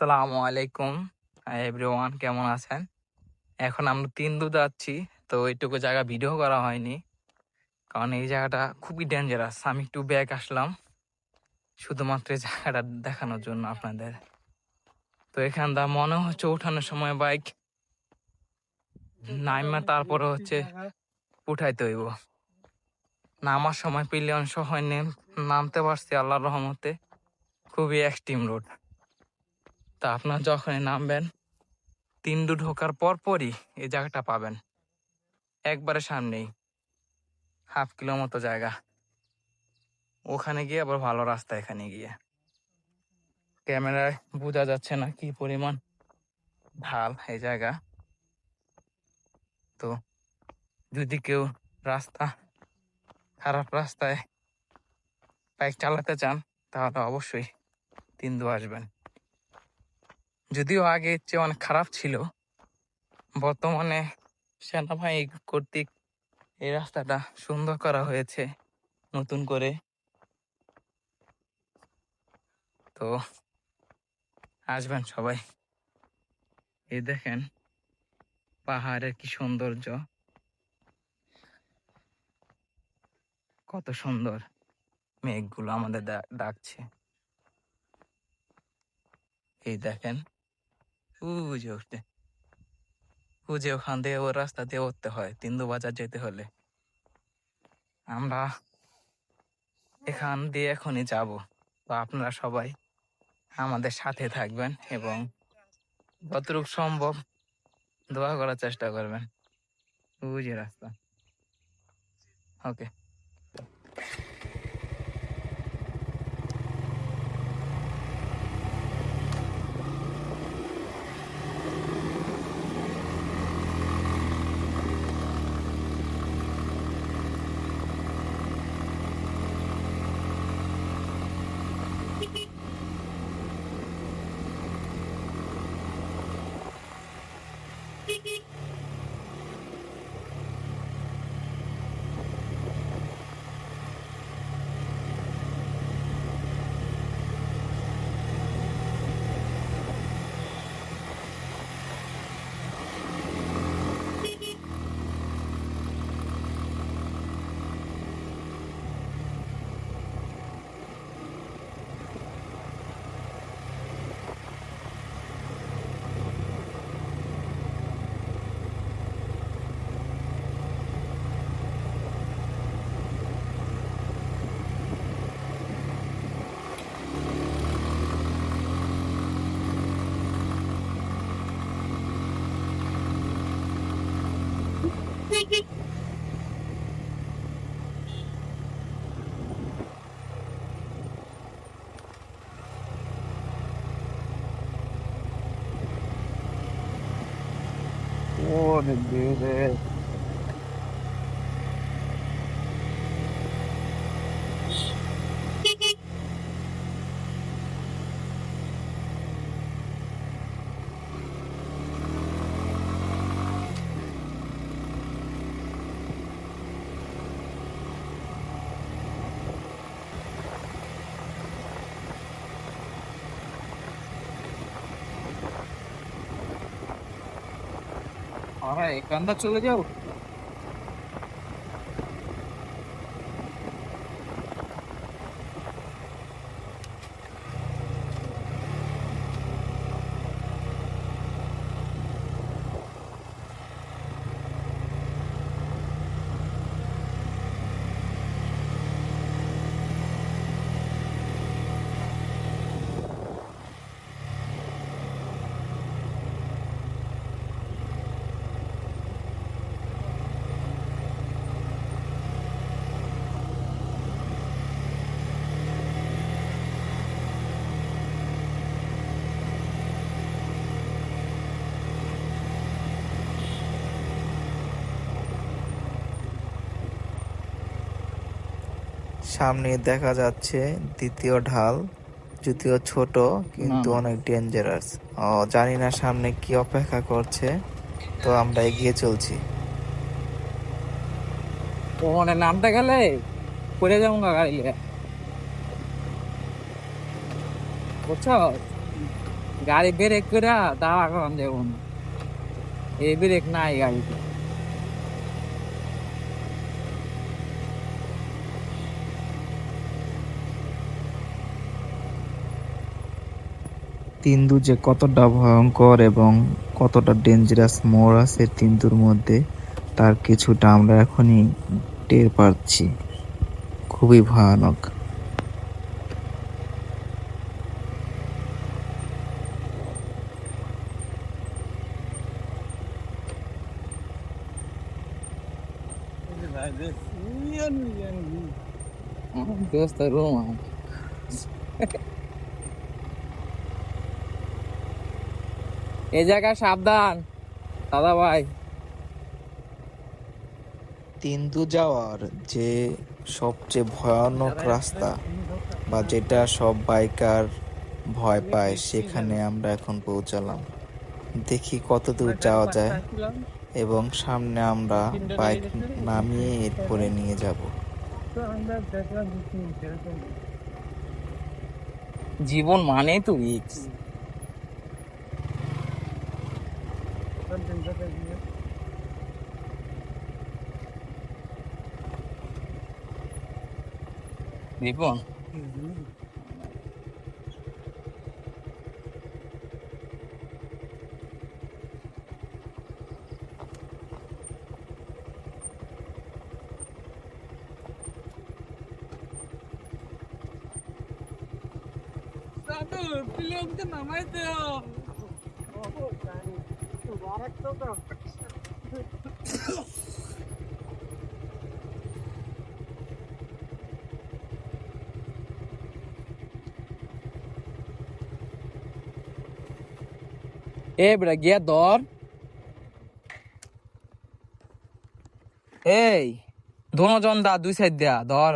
আসসালামু আলাইকুম এভরিওয়ান, কেমন আছেন? এখন আমরা তিনদু যাচ্ছি, তো এইটুকু জায়গা ভিডিও করা হয়নি কারণ এই জায়গাটা খুবই ডেঞ্জারাস। আমি একটু ব্যাক আসলাম শুধুমাত্র এই জায়গাটা দেখানোর জন্য আপনাদের। তো এখান দা মনে হচ্ছে ওঠানোর সময় বাইক নাইমা তারপরে হচ্ছে উঠাইতে হইব। নামার সময় পিলিয়ন সহ নামতে পারছি আল্লাহর রহমতে। খুবই এক্সট্রিম রোড। তা আপনার যখনই নামবেন তিনদু ঢোকার পরপরই এই জায়গাটা পাবেন, একবারে সামনেই, 1/2 কিলো মতো জায়গা। ওখানে গিয়ে আবার ভালো রাস্তা। এখানে গিয়ে ক্যামেরায় বোঝা যাচ্ছে না কি পরিমাণ ঢাল এই জায়গা। তো যদি কেউ রাস্তা খারাপ রাস্তায় বাইক চালাতে চান তাহলে অবশ্যই তিনদু আসবেন। যদিও আগে এর চেয়ে অনেক খারাপ ছিল, বর্তমানে সেনাবাহিনী কর্তৃক এই রাস্তাটা সুন্দর করা হয়েছে নতুন করে। তো আসবেন সবাই। এই দেখেন পাহাড়ের কি সৌন্দর্য, কত সুন্দর মেঘগুলো আমাদের ডাকছে। এই দেখেন উজে উঠতে উজে ওখান দিয়ে ওর রাস্তা দিয়ে উঠতে হয় তিন্দু বাজার যেতে হলে। আমরা এখান দিয়ে এখনই যাব। তো আপনারা সবাই আমাদের সাথে থাকবেন এবং যতটুকু সম্ভব দোয়া করার চেষ্টা করবেন। বুঝে রাস্তা। ওকে। What a good এখানটা চলে যাও। সামনে দেখা যাচ্ছে দ্বিতীয় ঢাল, যদিও ছোট কিন্তু অনেক ডেঞ্জারাস। জানি না সামনে কি অপেক্ষা করছে, তো আমরা এগিয়ে চলছি। ওখানে নামতে গেলে পড়ে যাবো না গাড়ি বুঝছো। গাড়ি ব্রেক করে দাঁড়া করান যাবো না, এই ব্রেক নাই গাড়িতে। তিন্দু যে কতটা ভয়ঙ্কর এবং কতটা ডেঞ্জারাস মোড় আছে তিন্দুর মধ্যে, তার কিছুটা আমরা এখনই টের পাচ্ছি। খুবই ভয়ানক। দোস্ত রুম এই জায়গায় সাবধান দাদা ভাই। তিন্দু যাওয়ার যে সবচেয়ে ভয়ানক রাস্তা বা যেটা সব বাইকার ভয় পায়, সেখানে আমরা এখন পৌঁছালাম। দেখি কত দূর যাওয়া যায় এবং সামনে আমরা বাইক নামিয়ে এরপরে নিয়ে যাব। জীবন মানে তো রিস্ক। জীবন এ বেটা গিয়া ধর। এই দোনোজন দা দুই সাইড দেয়া ধর।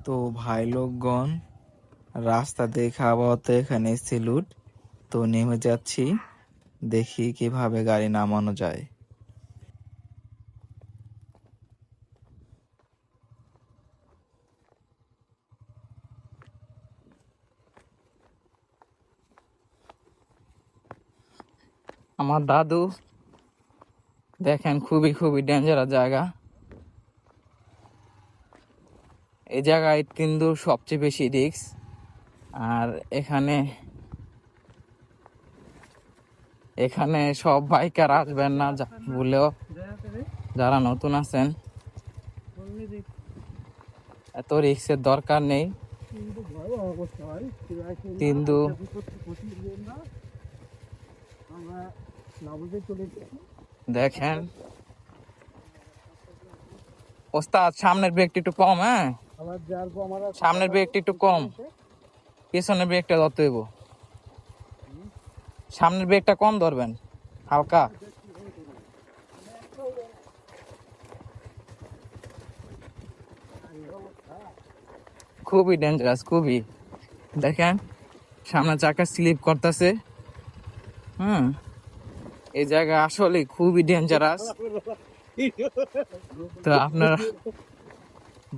তো ভাই লোকগণ, রাস্তা দেখে আপাতত এখানে সিলুট। তো নেমে যাচ্ছি, দেখি কিভাবে গাড়ি নামানো যায়। আমার দাদু দেখেন খুবই খুবই ডেঞ্জারাস জায়গা। এই জায়গায় কিন্তু সবচেয়ে বেশি রিস্ক। আর এখানে এখানে সব বাইকার আসবেন না বলেও, যারা নতুন আছেন এত রিস্কের দরকার নেই। কিন্তু দেখেন ওস্তাদ, সামনের ব্রেকটা একটু কম, হ্যাঁ সামনের ব্রেকটা একটু কম, পেছনের ব্রেকটা ধরতে হইব। সামনের ব্রেকটা কম ধরবেন, হালকা। খুবই ডেঞ্জারাস, খুবই। দেখেন সামনে চাকা স্লিপ করতেছে। এই জায়গা আসলে খুবই ডেঞ্জারাস। তো আপনারা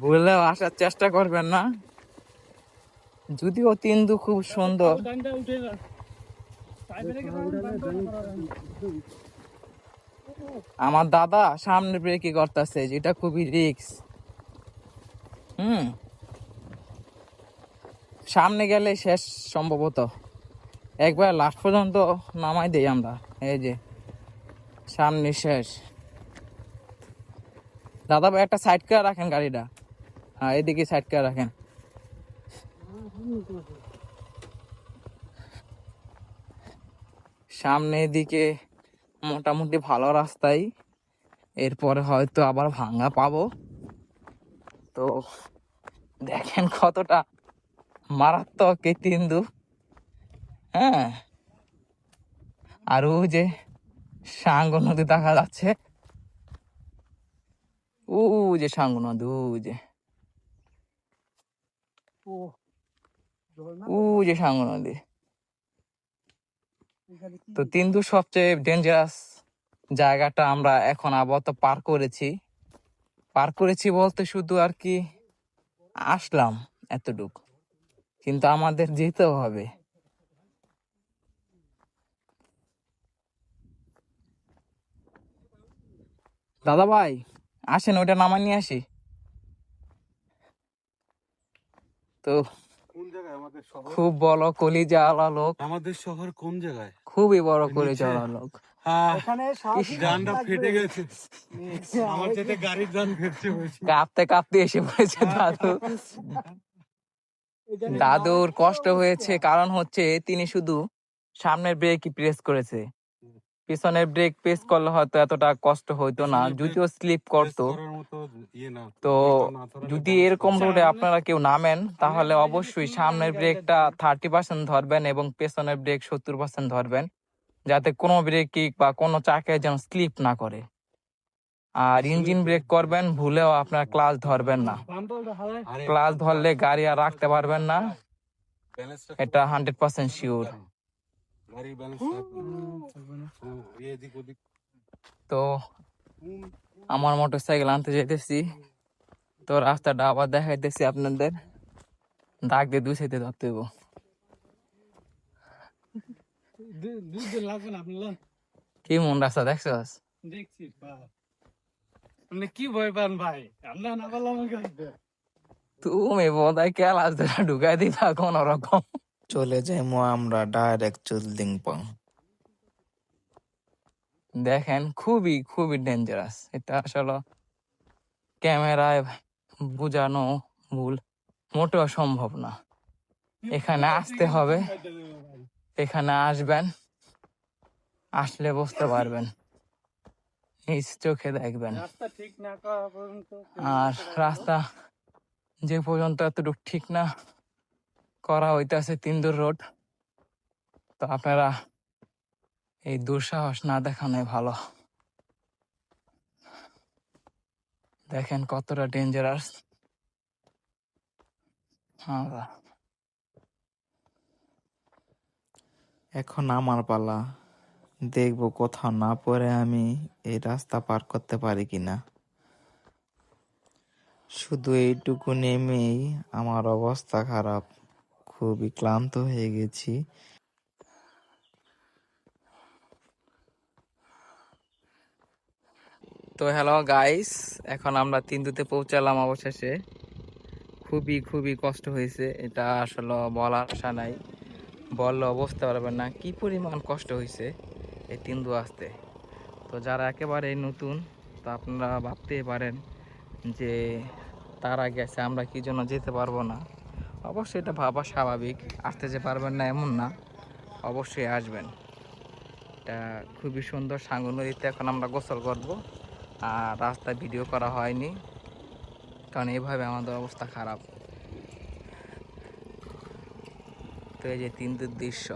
ভুলেও আসার চেষ্টা করবেন না। যদিও তিন্দু খুব সুন্দর, আমার দাদা সামনে ব্রেকই করতেছে, যেটা খুবই রিস্ক। সামনে গেলে শেষ সম্ভবত। একবার লাস্ট পর্যন্ত নামাই দেই আমরা, এই যে সামনে শেষ। দাদা ভাই একটা সাইড করে রাখেন গাড়িটা, হ্যাঁ এদিকে সাইড করে রাখেন। সামনে দিকে মোটামুটি ভালো রাস্তাই, এরপরে হয়তো আবার ভাঙা পাবো। তো দেখেন কতটা মারাত্মক এই তিন্দু। হ্যাঁ, আর ও যে সাঙ্গো নদী দেখা যাচ্ছে, ও যে সাঙ্গো নদী, ও যে সাঙ্গো নদী। তো তিন্দু সবচেয়ে ডেঞ্জারাস জায়গাটা আমরা এখন আপাতত পার করেছি বলতে শুধু আর কি আসলাম এতটুকু, কিন্তু আমাদের যেতেও হবে। দাদা ভাই আসেন, ওইটা নামাই নিয়ে আসি। তো কোন জায়গায় আমাদের শহর? খুব বড় কলিজা আলা লোক, আমাদের শহর কোন জায়গায়? খুবই বড় নিচে? কলিজা আলা লোক। জানটা ফেটে গেছে। আমার যেতে গাড়ির জান ফেটছে হয়েছে। কাঁপতে কাঁপতে এসে পড়েছে দাদু। দাদুর কষ্ট হয়েছে, কারণ হচ্ছে তিনি শুধু সামনের ব্রেকই প্রেস করেছে, পিছনের ব্রেক প্রেস করলে হয়তো এতটা কষ্ট হইতো না, পিছনের ব্রেক যদিও স্লিপ করতো। করার মতো ইয়ে না। তো ওইটা না ধরালে যদি balance এরকম করতে রোডে আপনারা কেউ নামেন, তাহলে অবশ্যই সামনের ব্রেকটা 30% ধরবেন এবং পেছনের ব্রেক 70% ধরবেন, যাতে কোনো ব্রেকই বা কোনো চাকায় যেন স্লিপ না করে। আর ইঞ্জিন ব্রেক করবেন, ভুলেও আপনার ক্লাচ ধরবেন না। আরে ক্লাচ ধরলে গাড়ি আর রাখতে পারবেন না, ব্যালেন্সটা এটা 100% শিওর। গাড়ির ব্যালেন্স থাকবে না। এদিক ওদিক তো আমার মোটরসাইকেল আনতে যেতেছি, তো রাস্তাটা আবার দেখাইতেছি আপনাদের, দাগ দিয়ে 2 সাইডে ধরতে হইব। কি মন রাস্তা দেখছস? কি ভয় পান ভাই? আমরা না বললাম তুমি বোধহয় ক্যালাস ধরে ঢুকাই দিবা কোন রকম। চলে যাইমু আমরা ডাইরেক্ট চুলদিংপং। দেখেন খুবই খুবই ডেঞ্জারাস, এটা আসলে ক্যামেরায় বোঝানো ভুল, মোটেও সম্ভব না। এখানে আসতে হবে, এখানে আসবেন, আসলে বুঝতে পারবেন, নিজ চোখে দেখবেন। রাস্তা ঠিক না করা পর্যন্ত আর রাস্তা যে পর্যন্ত এতটুকু ঠিক না করা হইতেছে তিন্দুর রোড, তো আপনারা এই দুঃসাহস না দেখানোই ভালো। দেখেন কতটা ডেঞ্জারাস। এখন আমার পালা, দেখবো কোথাও না পড়ে আমি এই রাস্তা পার করতে পারি কিনা। শুধু এইটুকু নেমেই আমার অবস্থা খারাপ, খুবই ক্লান্ত হয়ে গেছি। তো হ্যালো গাইস, এখন আমরা তিন্দুতে পৌঁছালাম অবশেষে। খুবই খুবই কষ্ট হয়েছে, এটা আসলে বলার আশা নাই, বললে বুঝতে পারবেন না কি পরিমাণ কষ্ট হয়েছে এই তিন্দু আসতে। তো যারা একেবারে নতুন, তো আপনারা ভাবতেই পারেন যে তারা গেছে, আমরা কি জন্য যেতে পারবো না। অবশ্যই এটা ভাবা স্বাভাবিক, আসতে যে পারবেন না এমন না, অবশ্যই আসবেন। এটা খুবই সুন্দর সাঙ্গু নদীতে এখন আমরা গোসল করব। আর রাস্তায় ভিডিও করা হয়নি, কারণ এইভাবে আমাদের অবস্থা খারাপ। তো এই যে তিনটির দৃশ্য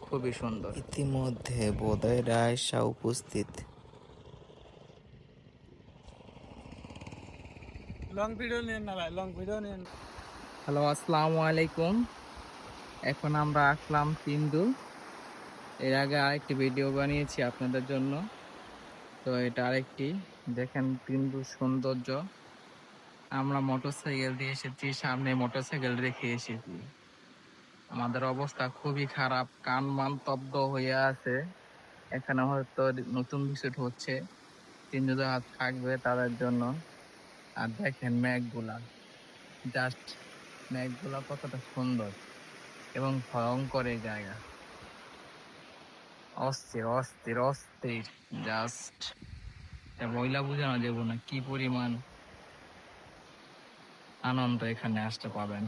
খুবই সুন্দর। ইতিমধ্যে বোধহয় রায়সা উপস্থিত। লং ভিডিও নেন না ভাই, লং ভিডিও নেন। হ্যালো, আসসালামু আলাইকুম। এখন আমরা আসলাম তিন্দু। এর আগে আরেকটি ভিডিও বানিয়েছি আপনাদের জন্য, তো এটা আরেকটি। দেখেন তিন্দুর সৌন্দর্য। আমরা মোটরসাইকেল দিয়ে এসেছি, সামনে মোটরসাইকেল রেখে এসেছি। আমাদের অবস্থা খুবই খারাপ, কান মান স্তব্ধ হয়ে আছে। এখানে হয়তো নতুন ভিজিট হচ্ছে, তিনজন যারা থাকবে তাদের জন্য। আর দেখেন মেঘগুলা, জাস্ট মেঘগুলা কতটা সুন্দর এবং ভয়ঙ্কর এই জায়গা। অস্থির অস্থির অস্থির, জাস্ট বইলা বোঝানো যাবো না কি পরিমাণ আনন্দ এখানে আসতে পাবেন।